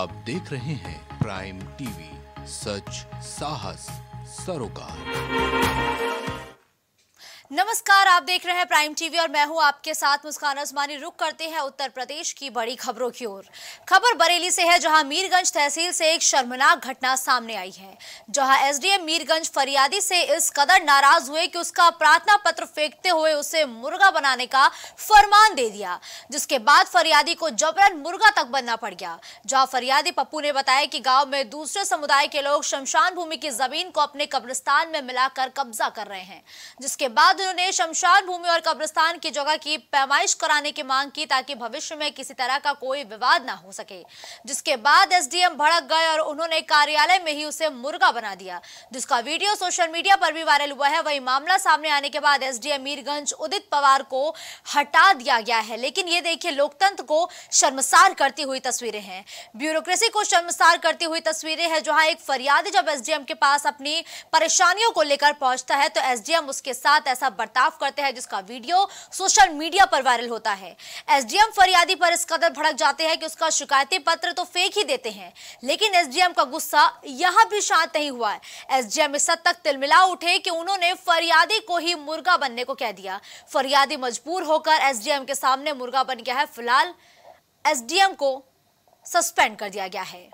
आप देख रहे हैं प्राइम टीवी, सच साहस सरोकार। नमस्कार, आप देख रहे हैं प्राइम टीवी और मैं हूं आपके साथ मुस्कान अजमानी। रुक करते हैं उत्तर प्रदेश की बड़ी खबरों की ओर। खबर बरेली से है, जहां मीरगंज तहसील से एक शर्मनाक घटना सामने आई है, जहां एसडीएम मीरगंज फरियादी से इस कदर नाराज हुए कि उसका प्रार्थना पत्र फेंकते हुए उसे मुर्गा बनाने का फरमान दे दिया, जिसके बाद फरियादी को जबरन मुर्गा तक बनना पड़ गया। जहां फरियादी पप्पू ने बताया कि गाँव में दूसरे समुदाय के लोग शमशान भूमि की जमीन को अपने कब्रिस्तान में मिलाकर कब्जा कर रहे हैं, जिसके बाद उन्होंने शमशान भूमि और कब्रिस्तान की जगह की पैमाइश कराने की मांग की ताकि भविष्य में किसी तरह का कोई विवाद ना हो सके। जिसके बाद एसडीएम भड़क गए और उन्होंने कार्यालय में ही उसे मुर्गा बना दिया, जिसका वीडियो सोशल मीडिया पर भी वायरल हुआ है। वही मामला सामने आने के बाद एसडीएम मीरगंज उदित पवार को हटा दिया गया है। लेकिन ये देखिए, लोकतंत्र को शर्मसार करती हुई तस्वीरें हैं, ब्यूरोक्रेसी को शर्मसार करती हुई तस्वीरें हैं। जहां एक फरियादी जब एसडीएम के पास अपनी परेशानियों को लेकर पहुंचता है तो एसडीएम उसके साथ ऐसा बर्ताव करते हैं, जिसका वीडियो सोशल मीडिया पर वायरल होता है। एसडीएम फरियादी पर इस कदर भड़क जाते हैं कि उसका शिकायती पत्र तो फेंक ही देते हैं। लेकिन एसडीएम का गुस्सा यहां भी शांत नहीं हुआ है। एसडीएम इस हद तक तिलमिला उठे कि उन्होंने फरियादी को ही मुर्गा बनने को कह दिया। फरियादी मजबूर होकर एसडीएम के सामने मुर्गा बन गया है। फिलहाल एसडीएम को सस्पेंड कर दिया गया है।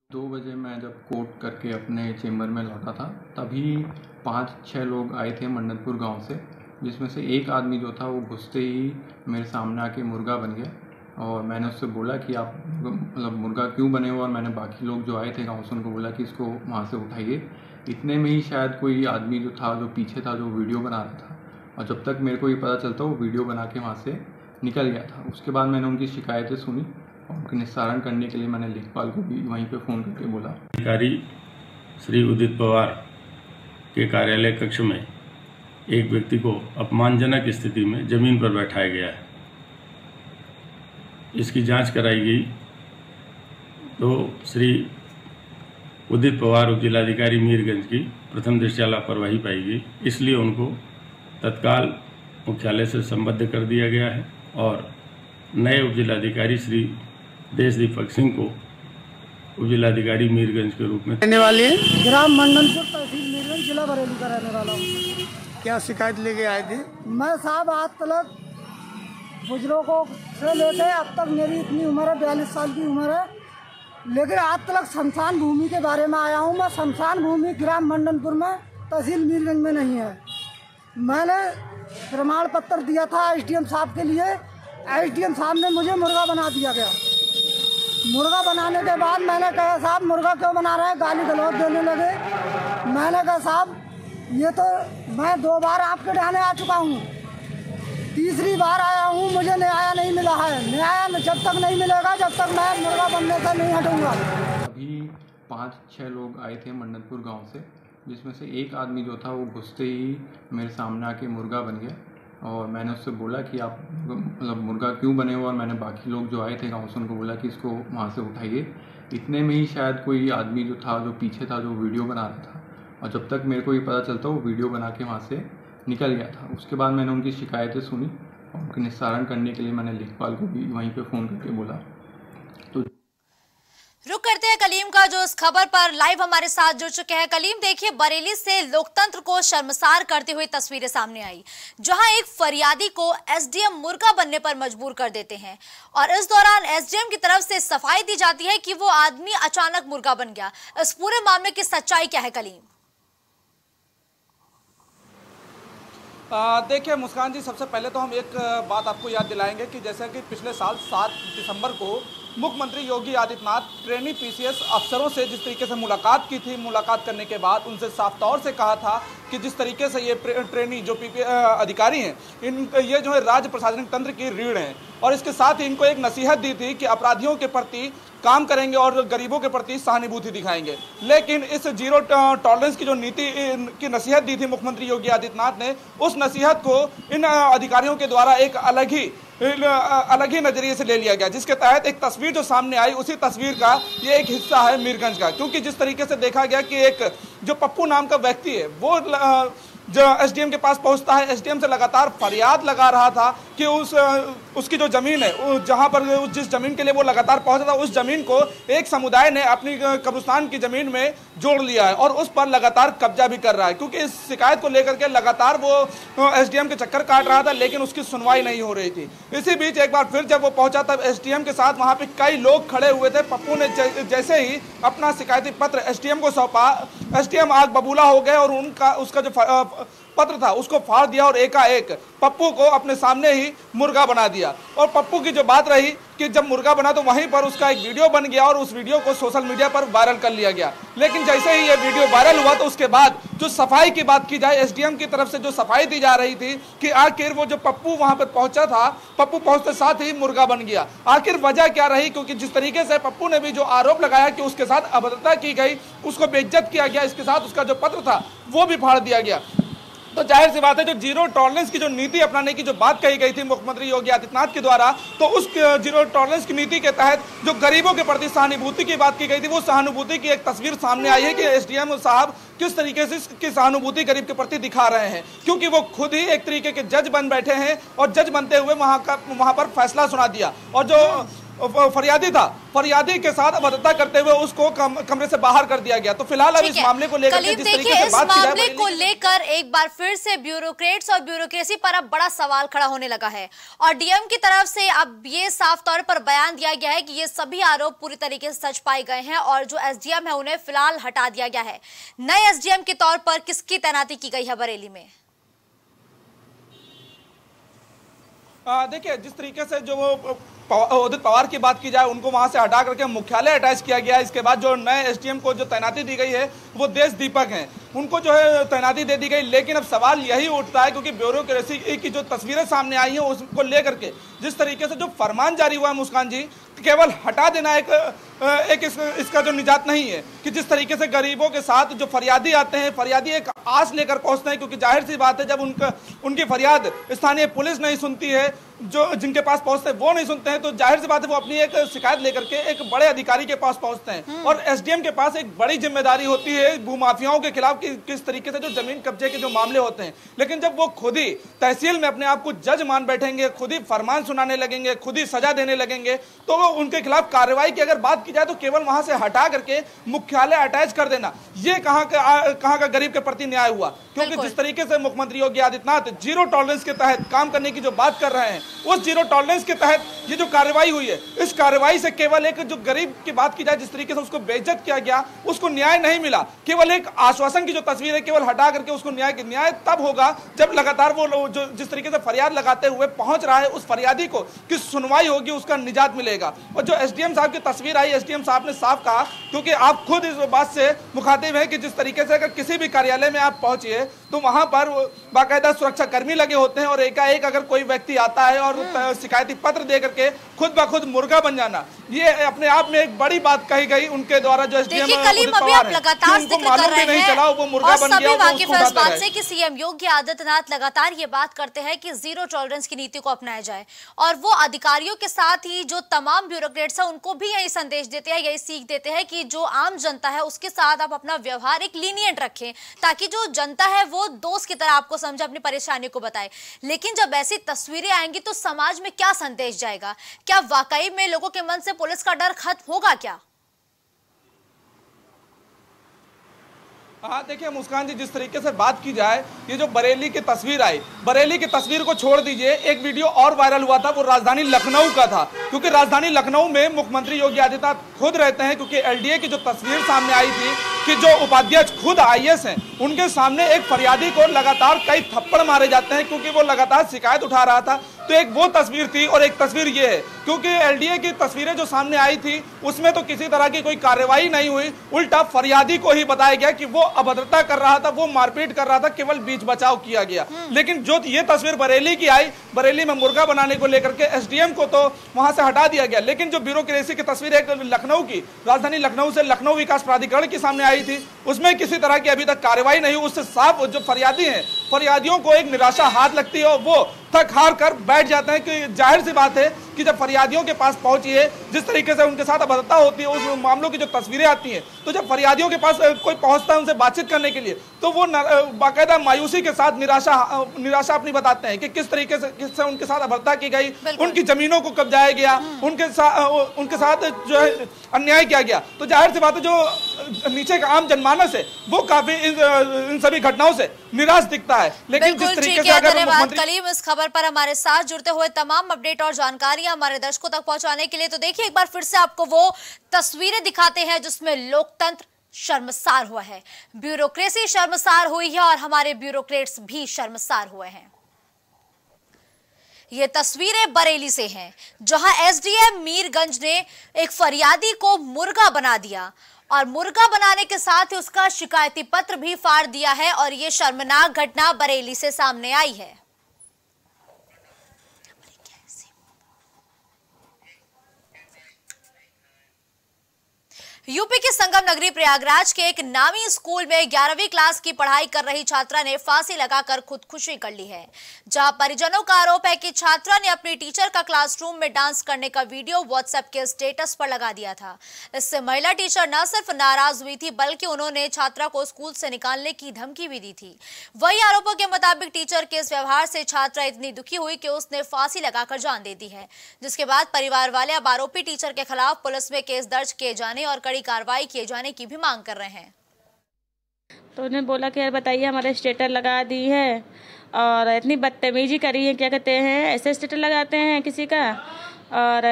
2 बजे मैं जब कोर्ट करके अपने चेम्बर में लौटा था, तभी 5-6 लोग आए थे मंडनपुर गांव से, जिसमें से एक आदमी जो था वो घुसते ही मेरे सामने आके मुर्गा बन गया। और मैंने उससे बोला कि आप मतलब मुर्गा क्यों बने हो, और मैंने बाकी लोग जो आए थे गाँव से उनको बोला कि इसको वहाँ से उठाइए। इतने में ही शायद कोई आदमी जो था, जो पीछे था, जो वीडियो बना रहा था, और जब तक मेरे को ये पता चलता वो वीडियो बना के वहाँ से निकल गया था। उसके बाद मैंने उनकी शिकायतें सुनी और उनके निस्तारण करने के लिए मैंने लेखपाल को भी वहीं पे फ़ोन करके बोला। अधिकारी श्री उदित पवार के कार्यालय कक्ष में एक व्यक्ति को अपमानजनक स्थिति में जमीन पर बैठाया गया है। इसकी जांच कराई गई तो श्री उदित पवार उप जिलाधिकारी मीरगंज की प्रथम दृष्टया लापरवाही पाई गई, इसलिए उनको तत्काल मुख्यालय से संबद्ध कर दिया गया है और नए उप जिलाधिकारी श्री देश दीपक सिंह को उप जिलाधिकारी मीरगंज के रूप में रहने वाले ग्राम मंडनपुर तहसील मीरगंज जिला बरेली का रहने वाला हूँ। क्या शिकायत लेके आए थे? मैं साहब आज तक बुजुर्गों से लेके अब तक मेरी इतनी उम्र है, 42 साल की उम्र है, लेकिन आज तक शमशान भूमि के बारे में आया हूँ। मैं शमशान भूमि ग्राम मंडनपुर में तहसील मीरगंज में नहीं है। मैंने प्रमाण पत्र दिया था एसडीएम साहब के लिए, एसडीएम साहब ने मुझे मुर्गा बना दिया गया। मुर्गा बनाने के बाद मैंने कहा साहब मुर्गा क्यों बना रहे हैं, गाली गलौज देने लगे। मैंने कहा साहब ये तो मैं 2 बार आपके ढाने आ चुका हूँ, तीसरी बार आया हूँ, मुझे न्याय नहीं मिला है। न्याय जब तक नहीं मिलेगा जब तक मैं मुर्गा बनने से नहीं हटूँगा। अभी 5-6 लोग आए थे मंडनपुर गाँव से, जिसमें से एक आदमी जो था वो घुसते ही मेरे सामने आके मुर्गा बन गया। और मैंने उससे बोला कि आप मतलब मुर्गा क्यों बने हो, और मैंने बाकी लोग जो आए थे गाँव से उनको बोला कि इसको वहाँ से उठाइए। इतने में ही शायद कोई आदमी जो था, जो पीछे था, जो वीडियो बना रहा था, और जब तक मेरे को ये पता चलता वो वीडियो बना के वहाँ से निकल गया था। उसके बाद मैंने उनकी शिकायतें सुनी और उनके निस्तारण करने के लिए मैंने लेखपाल को भी वहीं पर फ़ोन करके बोला। तो रुक करते हैं कलीम का, जो इस खबर पर लाइव हमारे साथ जुड़ चुके हैं। कलीम, देखिए, बरेली से लोकतंत्र को शर्मसार करती हुई तस्वीरें सामने आई, जहां एक फरियादी को एसडीएम मुर्गा बनने पर मजबूर कर देते हैं और इस दौरान एसडीएम की तरफ से सफाई दी जाती है कि वो आदमी अचानक मुर्गा बन गया। इस पूरे मामले की सच्चाई क्या है कलीम? देखिए मुस्कान जी, सबसे पहले तो हम एक बात आपको याद दिलाएंगे कि जैसे कि पिछले साल 7 दिसंबर को मुख्यमंत्री योगी आदित्यनाथ ट्रेनी पीसीएस अफसरों से जिस तरीके से मुलाकात की थी, मुलाकात करने के बाद उनसे साफ तौर से कहा था कि जिस तरीके से ये ट्रेनी जो अधिकारी हैं, ये जो है राज्य प्रशासनिक तंत्र की रीढ़ हैं, और इसके साथ ही इनको एक नसीहत दी थी कि अपराधियों के प्रति काम करेंगे और गरीबों के प्रति सहानुभूति दिखाएंगे। लेकिन इस जीरो टॉलरेंस की जो नीति की नसीहत दी थी मुख्यमंत्री योगी आदित्यनाथ ने, उस नसीहत को इन अधिकारियों के द्वारा एक अलग ही नजरिए से ले लिया गया, जिसके तहत एक तस्वीर जो सामने आई, उसी तस्वीर का ये एक हिस्सा है मीरगंज का। क्योंकि जिस तरीके से देखा गया कि एक जो पप्पू नाम का व्यक्ति है, वो जो एसडीएम के पास पहुंचता है, एसडीएम से लगातार फरियाद लगा रहा था कि उसकी जो जमीन है, जहां पर जिस जमीन के लिए वो लगातार पहुंचा था, उस जमीन को एक समुदाय ने अपनी कब्रिस्तान की जमीन में जोड़ लिया है और उस पर लगातार कब्जा भी कर रहा है। क्योंकि इस शिकायत को लेकर के लगातार वो एसडीएम के चक्कर काट रहा था, लेकिन उसकी सुनवाई नहीं हो रही थी। इसी बीच एक बार फिर जब वो पहुंचा तब एसडीएम के साथ वहां पे कई लोग खड़े हुए थे। पप्पू ने जैसे ही अपना शिकायती पत्र एसडीएम को सौंपा, एसडीएम आग बबूला हो गए और उसका जो पत्र था उसको फाड़ दिया और एकाएक पप्पू को अपने सामने ही मुर्गा बना दिया। और पप्पू की जो बात रही कि जब मुर्गा बना तो वहीं पर उसका एक वीडियो बन गया और उस वीडियो को सोशल मीडिया पर वायरल कर लिया गया। लेकिन जैसे ही ये वीडियो वायरल हुआ तो उसके बाद जो सफाई की बात की जाए, एसडीएम की तरफ से जो सफाई दी जा रही थी कि आखिर वो जो पप्पू वहां पर पहुंचा था, पप्पू पहुंचते साथ ही मुर्गा बन गया। आखिर वजह क्या रही? क्योंकि जिस तरीके से पप्पू ने भी जो आरोप लगाया कि उसके साथ अभद्रता की गई, उसको बेइज्जत किया गया, इसके साथ उसका जो पत्र था वो भी फाड़ दिया गया। तो जाहिर सी बात है, जो जीरो टॉलरेंस की जो नीति अपनाने की जो बात कही गई थी मुख्यमंत्री योगी आदित्यनाथ के द्वारा, तो उस जीरो टॉलरेंस की नीति के तहत जो गरीबों के प्रति सहानुभूति की बात की गई थी, वो सहानुभूति की एक तस्वीर सामने आई है कि एसडीएम साहब किस तरीके से इसकी सहानुभूति गरीब के प्रति दिखा रहे हैं। क्योंकि वो खुद ही एक तरीके के जज बन बैठे हैं और जज बनते हुए वहां पर फैसला सुना दिया। और जो फरियादी था, फरियादी के साथ अभद्रता करते हुए उसको कमरे से बाहर कर दिया गया। तो फिलहाल अब इस मामले को लेकर जिस तरीके से बात की मामले को लेकर एक बार फिर से ब्यूरोक्रेट्स और ब्यूरोक्रेसी पर अब बड़ा सवाल खड़ा होने लगा है और डीएम की तरफ से अब ये साफ तौर पर बयान दिया गया है कि ये सभी आरोप पूरी तरीके से सच पाए गए हैं और जो एसडीएम है उन्हें फिलहाल हटा दिया गया है। नए एसडीएम के तौर पर किसकी तैनाती की गई है बरेली में? देखिए, जिस तरीके से जो उदित पवार की बात की जाए, उनको वहां से हटा करके मुख्यालय अटैच किया गया। इसके बाद जो नए एसडीएम को जो तैनाती दी गई है वो देश दीपक हैं, उनको जो है तैनाती दे दी गई। लेकिन अब सवाल यही उठता है क्योंकि ब्यूरोक्रेसी की जो तस्वीरें सामने आई हैं उसको लेकर के जिस तरीके से जो फरमान जारी हुआ है मुस्कान जी, केवल हटा देना इसका जो निजात नहीं है कि जिस तरीके से गरीबों के साथ जो फरियादी आते हैं, फरियादी एक आस लेकर पहुंचते हैं। क्योंकि जाहिर सी बात है, जब उनकी फरियाद स्थानीय पुलिस नहीं सुनती है, जो जिनके पास पहुंचते हैं वो नहीं सुनते हैं, तो जाहिर सी बात है वो अपनी एक शिकायत लेकर के एक बड़े अधिकारी के पास पहुंचते हैं। और एसडीएम के पास एक बड़ी जिम्मेदारी होती है भूमाफियाओं के खिलाफ किस तरीके से जो जमीन कब्जे के जो मामले होते हैं। लेकिन जब वो खुद ही तहसील में अपने आप को जज मान बैठेंगे, खुद ही फरमान सुनाने लगेंगे, खुद ही सजा देने लगेंगे, तो वो उनके खिलाफ कार्रवाई की अगर बात की जाए तो केवल वहां से हटा करके मुख्यालय अटैच कर देना, ये कहां का गरीब के प्रति न्याय हुआ? क्योंकि जिस तरीके से मुख्यमंत्री योगी आदित्यनाथ जीरो टॉलरेंस के तहत काम करने की जो बात कर रहे हैं, उस जीरो टॉलरेंस के तहत ये जो कार्रवाई हुई है, इस कार्रवाई से केवल एक जो गरीब की बात की जाए, जिस तरीके से उसको बेइज्जत किया गया, उसको न्याय नहीं मिला। केवल एक आश्वासन की जो तस्वीर है, केवल हटा करके उसको न्याय तब होगा जब लगातार वो जो जिस तरीके से फरियाद लगाते हुए पहुंच रहा है, उस फरियादी को की सुनवाई होगी, उसका निजात मिलेगा। और जो एसडीएम साहब की तस्वीर आई, एसडीएम साहब ने साफ कहा, क्योंकि आप खुद इस बात से मुखातिब है कि जिस तरीके से अगर किसी भी कार्यालय में आप पहुंचिए तो वहां पर बाकायदा सुरक्षा कर्मी लगे होते हैं और एकाएक अगर कोई व्यक्ति आता है और शिकायती पत्र दे करके खुद ब खुद मुर्गा बन जाना, ये अपने आप में एक बड़ी बात कही गई उनके द्वारा। जो एसडीएम लगातार जिक्र कर रहे हैं और सभी वाकिफ है इस बात से कि सीएम योगी आदित्यनाथ लगातार ये बात करते हैं कि जीरो टॉलरेंस की नीति को अपनाया जाए और वो अधिकारियों के साथ ही जो तमाम ब्यूरोक्रेट्स है उनको भी यही संदेश देते हैं, यही सीख देते हैं कि जो आम जनता है उसके साथ आप अपना व्यवहार एक लीनियंट रखें ताकि जो जनता है वो दोस्त की तरह आपको समझे, अपनी परेशानी को बताए। लेकिन जब ऐसी तस्वीरें आएंगी तो समाज में क्या संदेश जाएगा? क्या वाकई में लोगों के मन से पुलिस का डर खत्म होगा क्या? हाँ, देखिए मुस्कान जी, जिस तरीके से बात की जाए, ये जो बरेली की तस्वीर आई, बरेली की तस्वीर को छोड़ दीजिए, एक वीडियो और वायरल हुआ था, वो राजधानी लखनऊ का था। क्योंकि राजधानी लखनऊ में मुख्यमंत्री योगी आदित्यनाथ खुद रहते हैं। क्योंकि एलडीए की जो तस्वीर सामने आई थी कि जो उपाध्यक्ष खुद आईएएस हैं, उनके सामने एक फरियादी को लगातार कई थप्पड़ मारे जाते हैं क्योंकि वो लगातार शिकायत उठा रहा था। तो एक वो तस्वीर थी और एक तस्वीर ये है, क्योंकि एलडीए की तस्वीरें जो सामने आई थी उसमें तो किसी तरह की कोई कार्रवाई नहीं हुई, उल्टा फरियादी को ही बताया गया कि वो अभद्रता कर रहा था, वो मारपीट कर रहा था, केवल बीच बचाव किया गया। लेकिन जो ये तस्वीर बरेली की आई, बरेली में मुर्गा बनाने को लेकर के एसडीएम को तो वहां से हटा दिया गया। लेकिन जो ब्यूरोक्रेसी की तस्वीर एक लखनऊ की, राजधानी लखनऊ से लखनऊ विकास प्राधिकरण की सामने आई थी, उसमें किसी तरह की अभी तक कार्रवाई नहीं हुई। उससे साफ जो फरियादी है फरियादियों को एक निराशा हाथ लगती है और वो थक हार कर बैठ जाते हैं। कि जाहिर सी बात है कि जब फरियादियों के पास पहुंची है, जिस तरीके से उनके साथ अभद्रता होती है, उस मामलों की जो तस्वीरें आती हैं, तो जब फरियादियों के पास कोई पहुंचता है उनसे बातचीत करने के लिए, तो वो बाकायदा मायूसी के साथ निराशा अपनी बताते हैं कि किस तरीके से उनके साथ अभद्रता की गई, उनकी जमीनों को कब्जाया गया, उनके साथ जो है अन्याय किया गया। तो जाहिर सी बात है जो नीचे का आम जनमानस है वो काफी इन सभी घटनाओं से निराश दिखता है। लेकिन जिस तरीके से अगर कलीम इस खबर पर हमारे साथ जुड़ते हुए तमाम अपडेट और जानकारियां हमारे दर्शकों तक पहुंचाने के लिए, तो देखिए एक बार फिर से आपको वो तस्वीरें दिखाते हैं जिसमें लोकतंत्र शर्मसार हुआ है, ब्यूरोक्रेसी शर्मसार हुई है और हमारे ब्यूरोक्रेट्स भी शर्मसार हुए हैं। ये तस्वीरें बरेली से हैं, जहां एसडीएम मीरगंज ने एक फरियादी को मुर्गा बना दिया और मुर्गा बनाने के साथ ही उसका शिकायती पत्र भी फाड़ दिया है और ये शर्मनाक घटना बरेली से सामने आई है। यूपी के संगम नगरी प्रयागराज के एक नामी स्कूल में 11वीं क्लास की पढ़ाई कर रही छात्रा ने फांसी लगाकर खुदकुशी कर ली है, जहां परिजनों का आरोप है कि छात्रा ने अपनी टीचर का क्लासरूम में डांस करने का वीडियो व्हाट्सएप के स्टेटस पर लगा दिया था। इससे महिला टीचर न सिर्फ नाराज हुई थी बल्कि उन्होंने छात्रा को स्कूल से निकालने की धमकी भी दी थी। वही आरोपों के मुताबिक टीचर के इस व्यवहार से छात्रा इतनी दुखी हुई कि उसने फांसी लगाकर जान दे दी है, जिसके बाद परिवार वाले अब आरोपी टीचर के खिलाफ पुलिस में केस दर्ज किए जाने और कड़ी कार्रवाई किए जाने की भी मांग कर रहे हैं। तो उन्हें बोला कि यार बताइए हमारे स्टेटस लगा दी है और इतनी बदतमीजी करी है, क्या कहते हैं ऐसे स्टेटस लगाते हैं किसी का, और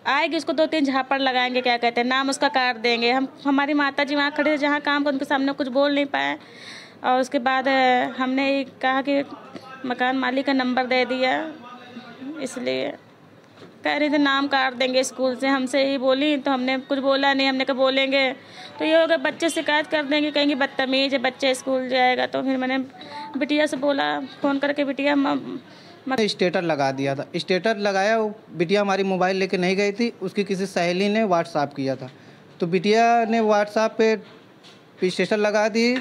आएगी उसको 2-3 झापड़ लगाएंगे, क्या कहते हैं नाम उसका काट देंगे। हमारी माता जी वहाँ खड़े थे जहाँ काम कर, उनके सामने कुछ बोल नहीं पाए और उसके बाद हमने कहा कि मकान मालिक का नंबर दे दिया, इसलिए कह रहे थे नाम काट देंगे स्कूल से। हमसे ही बोली तो हमने कुछ बोला नहीं, हमने कहा बोलेंगे तो ये होगा बच्चे शिकायत कर देंगे, कहेंगे बदतमीज है बच्चे स्कूल जाएगा। तो फिर मैंने बिटिया से बोला फ़ोन करके, बिटिया स्टेटस लगा दिया था। स्टेटस लगाया, वो बिटिया हमारी मोबाइल लेके नहीं गई थी, उसकी किसी सहेली ने व्हाट्सएप किया था, तो बिटिया ने व्हाट्सएप पे स्टेटस लगा दी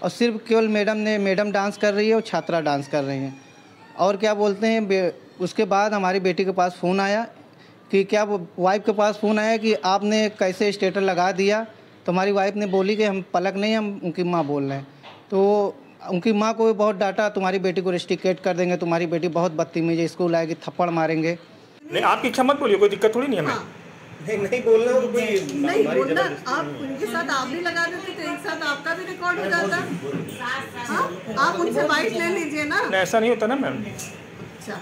और सिर्फ केवल मैडम डांस कर रही है और छात्रा डांस कर रही हैं। और क्या बोलते हैं, उसके बाद हमारी बेटी के पास फ़ोन आया कि क्या वाइफ के पास फ़ोन आया कि आपने कैसे स्टेटस लगा दिया। तो हमारी वाइफ ने बोली कि हम पलक नहीं, हम उनकी माँ बोल रहे हैं। तो उनकी माँ को भी बहुत डांटा, तुम्हारी बेटी को रेस्ट्रिकेट कर देंगे, तुम्हारी बेटी बहुत बदतमीज है, स्कूल आएगी थप्पड़ मारेंगे। नहीं आपकी इच्छा मत बोलिए, कोई दिक्कत थोड़ी नहीं है। नहीं बोलना तो नहीं बोलना, आप उनके साथ आप भी लगा देते तो एक साथ आपका भी रिकॉर्ड हो जाता। हाँ आप उनसे बाइट ले लीजिए ना। ऐसा नहीं होता ना मैम। अच्छा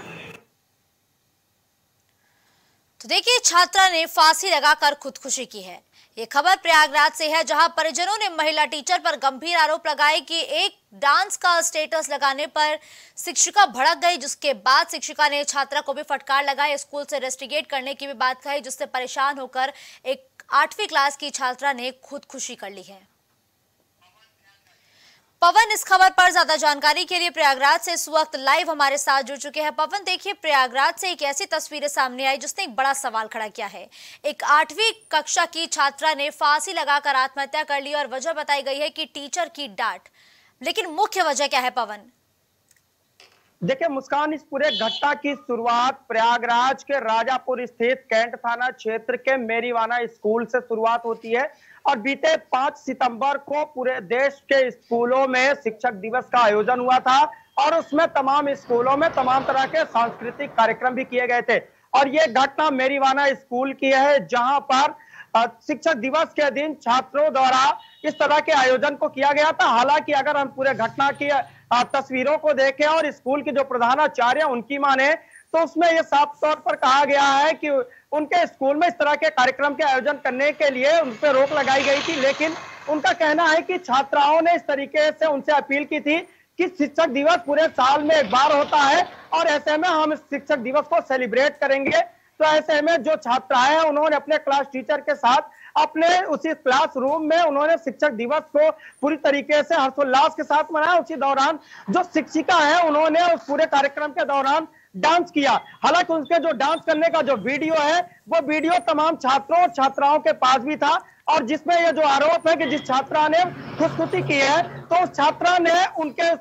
तो देखिए छात्रा ने फांसी लगाकर खुदकुशी की है। ये खबर प्रयागराज से है, जहां परिजनों ने महिला टीचर पर गंभीर आरोप लगाए कि एक डांस का स्टेटस लगाने पर शिक्षिका भड़क गई, जिसके बाद शिक्षिका ने छात्रा को भी फटकार लगाई, स्कूल से रेस्टिगेट करने की भी बात कही, जिससे परेशान होकर एक 8वीं क्लास की छात्रा ने खुदकुशी कर ली है। पवन इस खबर पर ज्यादा जानकारी के लिए प्रयागराज से इस वक्त लाइव हमारे साथ जुड़ चुके हैं। पवन देखिए प्रयागराज से एक ऐसी तस्वीरें सामने आई जिसने एक बड़ा सवाल खड़ा किया है। एक 8वीं कक्षा की छात्रा ने फांसी लगाकर आत्महत्या कर ली और वजह बताई गई है कि टीचर की डांट, लेकिन मुख्य वजह क्या है पवन? देखिए मुस्कान, इस पूरे घटना की शुरुआत प्रयागराज के राजापुर स्थित कैंट थाना क्षेत्र के मेरीवाना स्कूल से शुरुआत होती है और बीते 5 सितंबर को पूरे देश के स्कूलों में शिक्षक दिवस का आयोजन हुआ था और उसमें तमाम स्कूलों में तमाम तरह के सांस्कृतिक कार्यक्रम भी किए गए थे। और ये घटना मेरीवाना स्कूल की है, जहां पर शिक्षक दिवस के दिन छात्रों द्वारा इस तरह के आयोजन को किया गया था। हालांकि अगर हम पूरे घटना की तस्वीरों को देखें और स्कूल की जो प्रधानाचार्य उनकी माने तो उसमें यह साफ तौर पर कहा गया है कि उनके स्कूल में इस तरह के कार्यक्रम के आयोजन करने के लिए उन पर रोक लगाई गई थी। लेकिन उनका कहना है कि छात्राओं ने इस तरीके से उनसे अपील की थी कि शिक्षक दिवस पूरे साल में एक बार होता है और ऐसे में हम शिक्षक दिवस को सेलिब्रेट करेंगे। तो ऐसे में जो छात्राएं हैं उन्होंने अपने क्लास टीचर के साथ अपने उसी क्लासरूम में उन्होंने शिक्षक दिवस को पूरी तरीके से हर्षोल्लास के साथ मनाया। उसी दौरान जो शिक्षिका है उन्होंने उस पूरे कार्यक्रम के दौरान डांस किया। हालांकि उनके जो डांस करने का जो वीडियो है वो वीडियो तमाम छात्रों और छात्राओं के पास भी था और जिसमें ये जो आरोप है कि जिस छात्रा ने खुदकुशी की है तो उस छात्रा ने उनके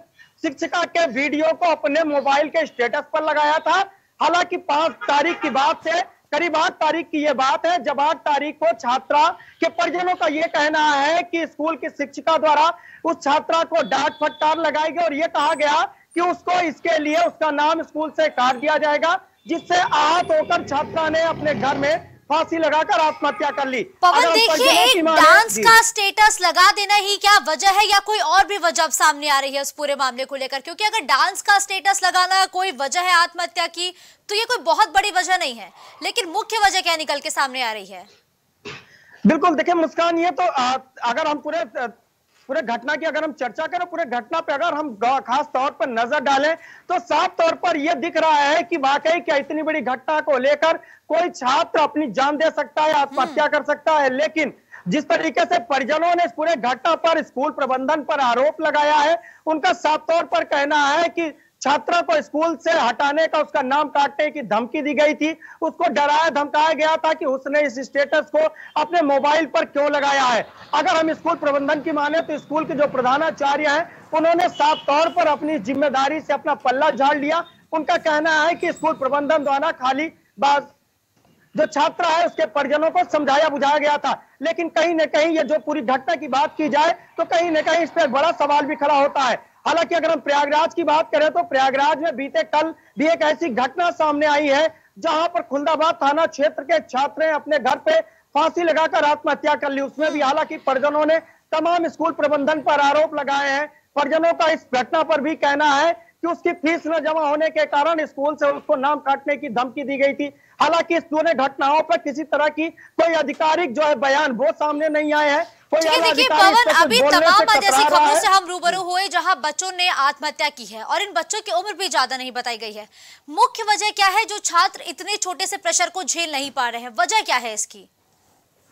शिक्षिका के वीडियो को अपने मोबाइल के स्टेटस पर लगाया था। हालांकि 5 तारीख की बात से करीब 8 तारीख की यह बात है, जब 8 तारीख को छात्रा के परिजनों का यह कहना है कि स्कूल की शिक्षिका द्वारा उस छात्रा को डांट फटकार लगाई गई और यह कहा गया कि उसको इसके लिए उसका नाम स्कूल से काट दिया जाएगा, जिससे आहत होकर छात्रा ने अपने घर में फांसी लगाकर आत्महत्या कर ली। पवन देखिए, एक डांस का स्टेटस लगा देना ही क्या वजह है या कोई और भी वजह सामने आ रही है उस पूरे मामले को लेकर? क्योंकि अगर डांस का स्टेटस लगाना कोई वजह है आत्महत्या की तो ये कोई बहुत बड़ी वजह नहीं है, लेकिन मुख्य वजह क्या निकल के सामने आ रही है? बिल्कुल देखिए मुस्कान, ये तो अगर हम पूरे घटना की अगर हम चर्चा करें, पूरे घटना पे अगर हम खास तौर पर नजर डालें तो साफ तौर पर यह दिख रहा है कि वाकई क्या इतनी बड़ी घटना को लेकर कोई छात्र अपनी जान दे सकता है, आत्महत्या कर सकता है। लेकिन जिस तरीके से परिजनों ने इस पूरे घटना पर स्कूल प्रबंधन पर आरोप लगाया है, उनका साफ तौर पर कहना है कि छात्रा को स्कूल से हटाने का, उसका नाम काटने की धमकी दी गई थी, उसको डराया धमकाया गया था कि उसने इस स्टेटस को अपने मोबाइल पर क्यों लगाया है। अगर हम स्कूल प्रबंधन की माने तो स्कूल के जो प्रधानाचार्य हैं उन्होंने साफ तौर पर अपनी जिम्मेदारी से अपना पल्ला झाड़ लिया। उनका कहना है कि स्कूल प्रबंधन द्वारा खाली जो छात्रा है उसके परिजनों को समझाया बुझाया गया था, लेकिन कहीं न कहीं ये जो पूरी घटना की बात की जाए तो कहीं न कहीं इस पर बड़ा सवाल भी खड़ा होता है। हालांकि अगर हम प्रयागराज की बात करें तो प्रयागराज में बीते कल भी एक ऐसी घटना सामने आई है जहां पर खुलदाबाद थाना क्षेत्र के छात्र ने अपने घर पे फांसी लगाकर आत्महत्या कर ली। उसमें भी हालांकि परिजनों ने तमाम स्कूल प्रबंधन पर आरोप लगाए हैं। परिजनों का इस घटना पर भी कहना है कि उसकी फीस न जमा होने के कारण स्कूल से उसको नाम काटने की धमकी दी गई थी। हालांकि इस दोनों घटनाओं पर किसी तरह की कोई आधिकारिक जो है बयान वो सामने नहीं आए हैं। देखिए पवन, अभी तमाम जैसी खबरों से हम रूबरू हुए जहां बच्चों ने आत्महत्या की है और इन बच्चों की उम्र भी ज्यादा नहीं बताई गई है। मुख्य वजह क्या है जो छात्र इतने छोटे से प्रेशर को झेल नहीं पा रहे हैं? वजह क्या है इसकी?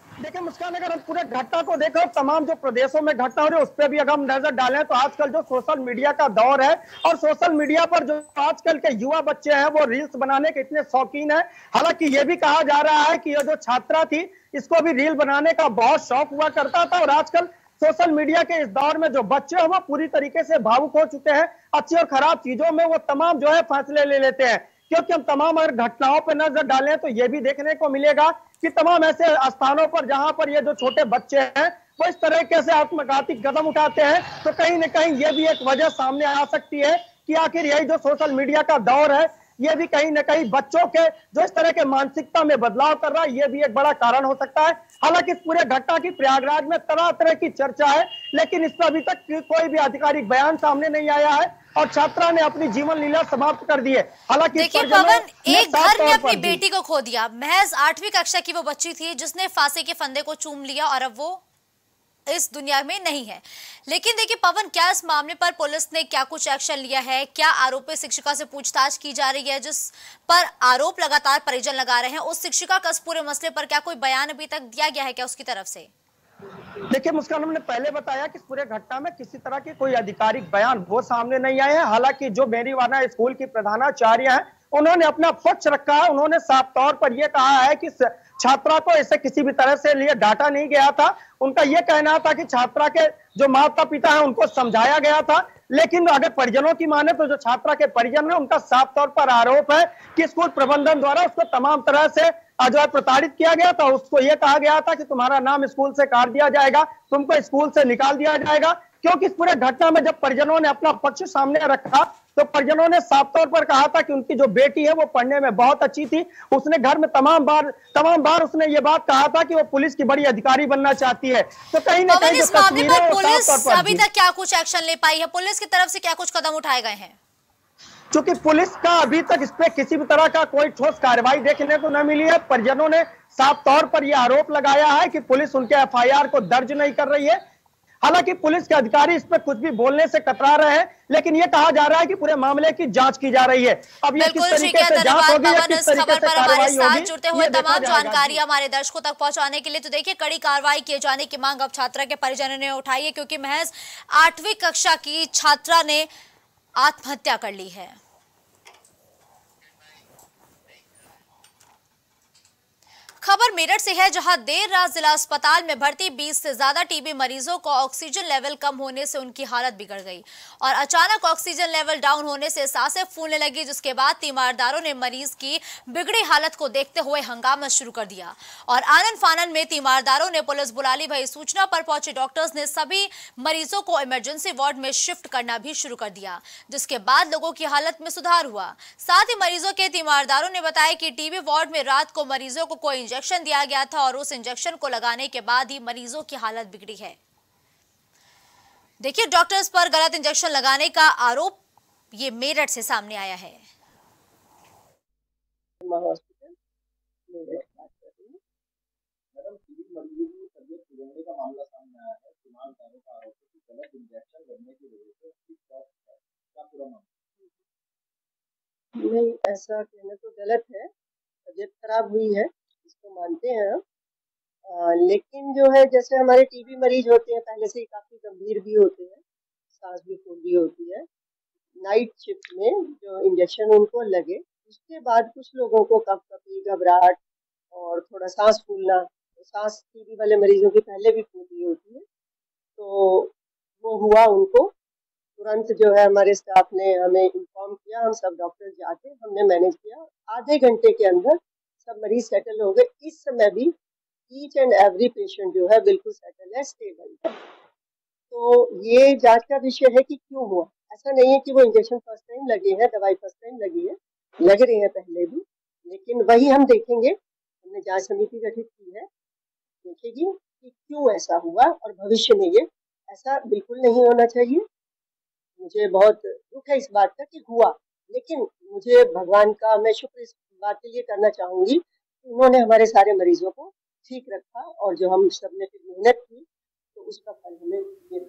देखिए मुस्कान, अगर हम पूरे घटना को देखें, तमाम जो प्रदेशों में घटना हो रही है उस पर भी अगर हम नजर डालें तो आजकल जो सोशल मीडिया का दौर है और सोशल मीडिया पर जो आजकल के युवा बच्चे हैं वो रील्स बनाने के इतने शौकीन हैं। हालांकि ये भी कहा जा रहा है कि ये जो छात्रा थी इसको भी रील बनाने का बहुत शौक हुआ करता था और आजकल सोशल मीडिया के इस दौर में जो बच्चे हैं वो पूरी तरीके से भावुक हो चुके हैं। अच्छी और खराब चीजों में वो तमाम जो है फैसले ले लेते हैं। क्योंकि हम तमाम अगर घटनाओं पर नजर डालें तो ये भी देखने को मिलेगा कि तमाम ऐसे स्थानों पर जहां पर ये जो छोटे बच्चे हैं वो इस तरीके से आत्मघाती कदम उठाते हैं, तो कहीं न कहीं ये भी एक वजह सामने आ सकती है कि आखिर यही जो सोशल मीडिया का दौर है ये भी कहीं न कहीं बच्चों के जो इस तरह के मानसिकता में बदलाव कर रहा है, ये भी एक बड़ा कारण हो सकता है। हालांकि इस पूरे घटना की प्रयागराज में तरह तरह की चर्चा है, लेकिन इस पर अभी तक कोई भी आधिकारिक बयान सामने नहीं आया है और छात्रा ने अपनी जीवन लीला समाप्त कर दी है। हालांकि देखिए पवन, एक घर ने अपनी बेटी को खो दिया। महज 8वीं कक्षा की वो बच्ची थी जिसने फांसी के फंदे को चूम लिया और अब वो इस दुनिया में नहीं है। लेकिन देखिए पवन, क्या इस मामले पर पुलिस ने क्या कुछ एक्शन लिया है? क्या आरोपी शिक्षिका से पूछताछ की जा रही है जिस पर आरोप लगातार परिजन लगा रहे हैं? उस शिक्षिका का इस पूरे मसले पर क्या कोई बयान अभी तक दिया गया है क्या उसकी तरफ से? देखिए मुस्कान, हमने पहले बताया कि इस पूरे घटना में किसी तरह की कोई आधिकारिक बयान वो सामने नहीं आए हैं। हालांकि जो मेरीवाना स्कूल की प्रधानाचार्य है उन्होंने अपना पक्ष रखा है। उन्होंने साफ तौर पर यह कहा है कि छात्रा को इसे किसी भी तरह से लिए डांटा नहीं गया था। उनका यह कहना था कि छात्रा के जो माता पिता हैं उनको समझाया गया था, लेकिन अगर परिजनों की माने तो जो छात्रा के परिजन है उनका साफ तौर पर आरोप है कि स्कूल प्रबंधन द्वारा उसको तमाम तरह से जो है प्रताड़ित किया गया था। उसको यह कहा गया था कि तुम्हारा नाम स्कूल से काट दिया जाएगा, तुमको स्कूल से निकाल दिया जाएगा। क्योंकि इस पूरे घटना में जब परिजनों ने अपना पक्ष सामने रखा तो परिजनों ने साफ तौर पर कहा था कि उनकी जो बेटी है वो पढ़ने में बहुत अच्छी थी। उसने घर में तमाम बार उसने ये बात कहा था कि वो पुलिस की बड़ी अधिकारी बनना चाहती है। तो कहीं ना कहीं इस मामले पर पुलिस अभी तक क्या कुछ एक्शन ले पाई है? पुलिस की तरफ से क्या कुछ कदम उठाए गए हैं? क्योंकि पुलिस का अभी तक इस पे किसी भी तरह का कोई ठोस कार्रवाई देखने को न मिली है। परिजनों ने साफ तौर पर यह आरोप लगाया है कि पुलिस उनके एफआईआर को दर्ज नहीं कर रही है। हालांकि पुलिस के अधिकारी इस पर कुछ भी बोलने से कतरा रहे हैं, लेकिन यह कहा जा रहा है कि पूरे मामले की जांच की जा रही है। अब ये किस तरीके से जांच होगी या किस तरीके से कार्रवाई होगी, जुड़ते हुए तमाम जानकारी हमारे दर्शकों तक पहुंचाने के लिए तो देखिए कड़ी कार्रवाई किए जाने की मांग अब छात्रा के परिजनों ने उठाई है, क्योंकि महज 8वीं कक्षा की छात्रा ने आत्महत्या कर ली है। खबर मेरठ से है, जहां देर रात जिला अस्पताल में भर्ती 20 से ज्यादा टीबी मरीजों को ऑक्सीजन लेवल कम होने से उनकी हालत बिगड़ गई और अचानक ऑक्सीजन लेवल डाउन होने से सांसें फूलने लगी, जिसके बाद तीमारदारों ने मरीज की बिगड़ी हालत को देखते हुए हंगामा शुरू कर दिया और आनन फानन में तीमारदारों ने पुलिस बुला ली। वही सूचना पर पहुंचे डॉक्टर्स ने सभी मरीजों को इमरजेंसी वार्ड में शिफ्ट करना भी शुरू कर दिया, जिसके बाद लोगों की हालत में सुधार हुआ। साथ ही मरीजों के तीमारदारों ने बताया कि टीबी वार्ड में रात को मरीजों को कोई इंजेक्शन दिया गया था और उस इंजेक्शन को लगाने के बाद ही मरीजों की हालत बिगड़ी है। देखिए, डॉक्टर्स पर गलत इंजेक्शन लगाने का आरोप ये मेरठ से सामने आया है। नहीं, ऐसा कहना तो गलत है। तबीयत खराब हुई है, इसको मानते हैं हम। लेकिन जो है, जैसे हमारे टीबी मरीज होते हैं पहले से ही काफी गंभीर भी होते हैं, सांस भी फूल भी होती है। नाइट शिफ्ट में जो इंजेक्शन उनको लगे, उसके बाद कुछ लोगों को कपकपी, घबराहट और थोड़ा सांस फूलना, सांस टीबी वाले मरीजों की पहले भी फूली होती है, तो वो हुआ उनको। तुरंत जो है हमारे स्टाफ ने हमें इन्फॉर्म किया, हम सब डॉक्टर जाके हमने मैनेज किया। आधे घंटे के अंदर सब मरीज सेटल हो गए। इस समय भी ईच एंड एवरी पेशेंट जो है बिल्कुल सेटल है, स्टेबल है। तो ये जांच का विषय है कि क्यों हुआ। ऐसा नहीं है कि वो इंजेक्शन फर्स्ट टाइम लगे हैं, दवाई फर्स्ट टाइम लगी है, लग रही है पहले भी, लेकिन वही हम देखेंगे। हमने जांच समिति गठित की है, देखेगी कि क्यों ऐसा हुआ और भविष्य में ये ऐसा बिल्कुल नहीं होना चाहिए। मुझे बहुत दुख है इस बात का कि हुआ, लेकिन मुझे भगवान का मैं शुक्र इस बात के लिए करना चाहूंगी कि उन्होंने हमारे सारे मरीजों को ठीक रखा और जो हम सबने मेहनत की तो उसका फल हमें ये।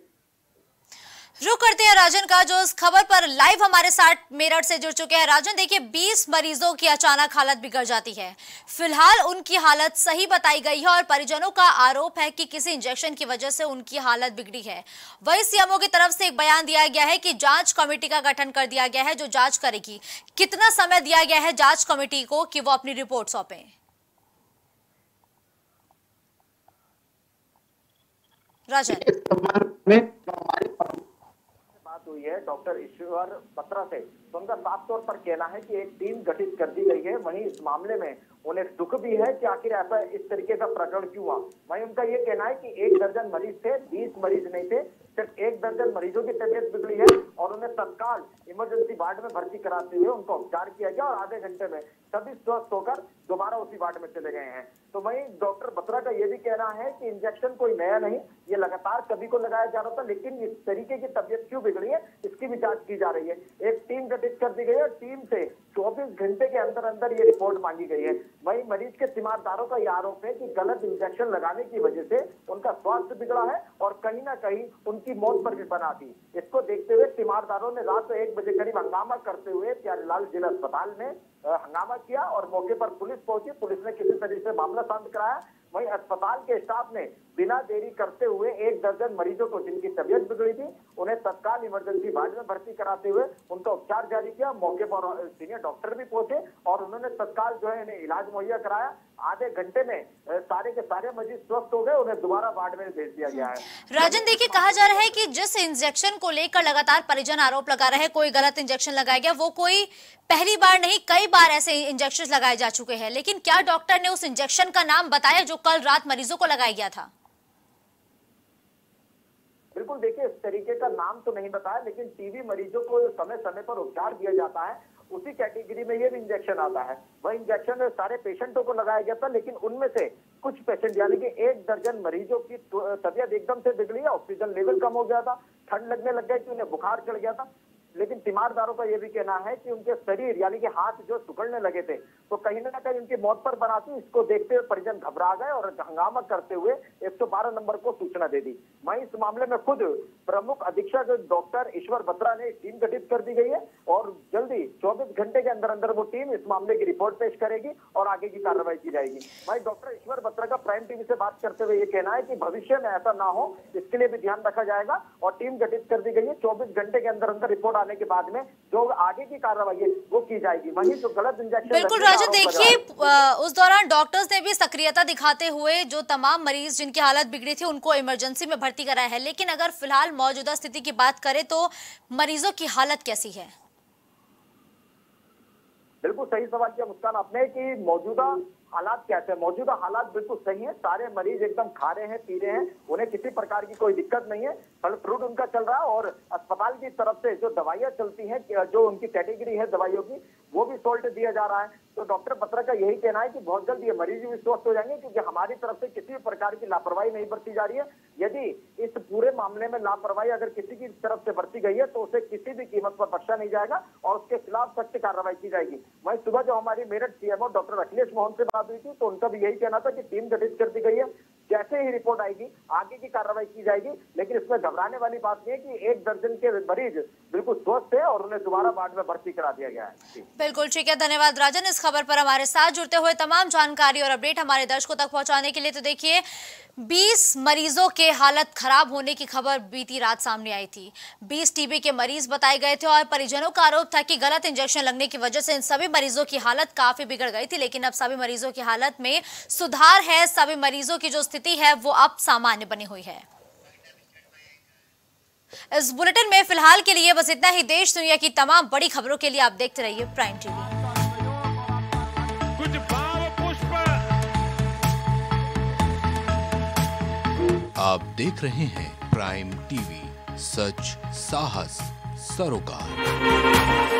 रुक करते हैं राजन का, जो इस खबर पर लाइव हमारे साथ मेरठ से जुड़ चुके हैं। राजन, देखिए, 20 मरीजों की अचानक हालत बिगड़ जाती है। फिलहाल उनकी हालत सही बताई गई है और परिजनों का आरोप है कि किसी इंजेक्शन की वजह से उनकी हालत बिगड़ी है। वहीं सीएमओ की तरफ से एक बयान दिया गया है कि जांच कमेटी का गठन कर दिया गया है जो जांच करेगी। कितना समय दिया गया है जांच कमेटी को कि वो अपनी रिपोर्ट सौंपे? राजन, बात हुई है डॉक्टर ईश्वर बत्रा से, तो उनका साफ तौर पर कहना है कि एक टीम गठित कर दी गई है। वहीं इस मामले में उन्हें दुख भी है कि आखिर ऐसा इस तरीके का प्रकरण क्यों हुआ। वहीं उनका ये कहना है कि 1 दर्जन मरीज थे, 20 मरीज नहीं थे, सिर्फ 1 दर्जन मरीजों की तबीयत बिगड़ी है और उन्हें तत्काल इमरजेंसी वार्ड में भर्ती कराते हुए उनको उपचार किया गया और आधे घंटे में सभी स्वस्थ होकर दोबारा उसी वार्ड में चले गए हैं। तो वहीं डॉक्टर बत्रा का ये भी कहना है कि इंजेक्शन कोई नया नहीं, ये लगातार सभी को लगाया जा रहा था, लेकिन इस तरीके की तबीयत क्यों बिगड़ी है इसकी भी जांच की जा रही है। एक टीम गठित कर दी गई है और टीम से 24 घंटे के अंदर अंदर ये रिपोर्ट मांगी गई है। वहीं मरीज के तीमारदारों का यह आरोप है कि गलत इंजेक्शन लगाने की वजह से उनका स्वास्थ्य बिगड़ा है और कहीं ना कहीं उनकी मौत पर भी बना थी। इसको देखते हुए तीमारदारों ने रात 1 बजे करीब हंगामा करते हुए प्यारेलाल जिला अस्पताल में हंगामा किया और मौके पर पुलिस पहुंची। पुलिस ने किसी तरीके से मामला शांत कराया। वहीं अस्पताल के स्टाफ ने बिना देरी करते हुए 1 दर्जन मरीजों को जिनकी तबीयत बिगड़ी थी उन्हें तत्काल इमरजेंसी वार्ड में भर्ती कराते हुए उनका उपचार जारी किया। मौके पर सीनियर डॉक्टर भी पहुंचे और उन्होंने तत्काल जो है इन्हें इलाज मुहैया कराया। आधे घंटे में सारे के सारे मरीज स्वस्थ हो गए, उन्हें दोबारा वार्ड में भेज दिया गया है। राजन, देखिए, कहा जा रहा है कि जिस इंजेक्शन को लेकर लगातार परिजन आरोप लगा रहे हैं कोई गलत इंजेक्शन लगाया गया, वो कोई पहली बार नहीं कई बार ऐसे इंजेक्शन लगाए जा चुके हैं, लेकिन क्या डॉक्टर ने उस इंजेक्शन का नाम बताया जो कल रात मरीजों को लगाया गया था? बिल्कुल, देखिए, इस तरीके का नाम तो नहीं बताया, लेकिन टीबी मरीजों को समय समय पर उपचार दिया जाता है, उसी कैटेगरी में ये भी इंजेक्शन आता है। वह इंजेक्शन सारे पेशेंटों को लगाया गया था, लेकिन उनमें से कुछ पेशेंट यानी कि 1 दर्जन मरीजों की तबीयत एकदम से बिगड़ी, ऑक्सीजन लेवल कम हो गया था, ठंड लगने लग गई थी, उन्हें बुखार चढ़ गया था। लेकिन तीमारदारों का यह भी कहना है कि उनके शरीर यानी कि हाथ जो सिकुड़ने लगे थे तो कहीं ना कहीं उनकी मौत पर बना थी। इसको देखते हुए परिजन घबरा गए और हंगामा करते हुए 112 नंबर को सूचना दे दी। वहीं इस मामले में खुद प्रमुख अधीक्षक डॉक्टर ईश्वर बत्रा ने टीम गठित कर दी गई है और जल्दी 24 घंटे के अंदर अंदर वो टीम इस मामले की रिपोर्ट पेश करेगी और आगे की कार्रवाई की जाएगी। वहीं डॉक्टर ईश्वर बत्रा का प्राइम टीवी से बात करते हुए ये कहना है कि भविष्य में ऐसा ना हो इसके लिए भी ध्यान रखा जाएगा और टीम गठित कर दी गई है। 24 घंटे के अंदर अंदर रिपोर्ट आने के बाद में जो आगे की कार्रवाई है वो की जाएगी। वहीं जो गलत इंजेक्शन, बिल्कुल राजू, देखिए उस दौरान डॉक्टर्स ने भी सक्रियता दिखाते हुए जो तमाम मरीज जिनकी हालत बिगड़ी थी उनको इमरजेंसी में भर्ती कराया है, लेकिन अगर फिलहाल मौजूदा स्थिति की बात करें तो मरीजों की हालत कैसी है? बिल्कुल सही सवाल किया मुस्कान आपने कि मौजूदा हालात कैसे हैं। मौजूदा हालात बिल्कुल सही है, सारे मरीज एकदम खा रहे हैं, पी रहे हैं, उन्हें किसी प्रकार की कोई दिक्कत नहीं है, फल फ्रूट उनका चल रहा है और अस्पताल की तरफ से जो दवाइयां चलती हैं, जो उनकी कैटेगरी है दवाइयों की, वो भी सोल्ट दिया जा रहा है। तो डॉक्टर बत्रा का यही कहना है कि बहुत जल्द ये मरीज भी स्वस्थ हो जाएंगे, क्योंकि हमारी तरफ से किसी भी प्रकार की लापरवाही नहीं बरती जा रही है। यदि इस पूरे मामले में लापरवाही अगर किसी की तरफ से बरती गई है तो उसे किसी भी कीमत पर बख्शा नहीं जाएगा और उसके खिलाफ सख्त कार्रवाई की जाएगी। वहीं सुबह जो हमारी मेरठ सीएमओ डॉक्टर अखिलेश मोहन से बात हुई थी तो उनका भी यही कहना था कि टीम गठित कर दी गई है, जैसे ही रिपोर्ट आएगी आगे की कार्रवाई की जाएगी। लेकिन इसमें घबराने वाली बात यह है कि 1 दर्जन के मरीज बिल्कुल स्वस्थ है और उन्हें दोबारा वार्ड में भर्ती करा दिया गया है। बिल्कुल ठीक है, धन्यवाद राजन इस खबर पर हमारे साथ जुड़ते हुए तमाम जानकारी और अपडेट हमारे दर्शकों तक पहुंचाने के लिए। तो देखिए 20 मरीजों के हालत खराब होने की खबर बीती रात सामने आई थी। 20 टीबी के मरीज बताए गए थे और परिजनों का आरोप था कि गलत इंजेक्शन लगने की वजह से इन सभी मरीजों की हालत काफी बिगड़ गई थी, लेकिन अब सभी मरीजों की हालत में सुधार है। सभी मरीजों की जो स्थिति है वो अब सामान्य बनी हुई है। इस बुलेटिन में फिलहाल के लिए बस इतना ही। देश दुनिया की तमाम बड़ी खबरों के लिए आप देखते रहिए प्राइम टीवी। आप देख रहे हैं प्राइम टीवी, सच साहस सरोकार।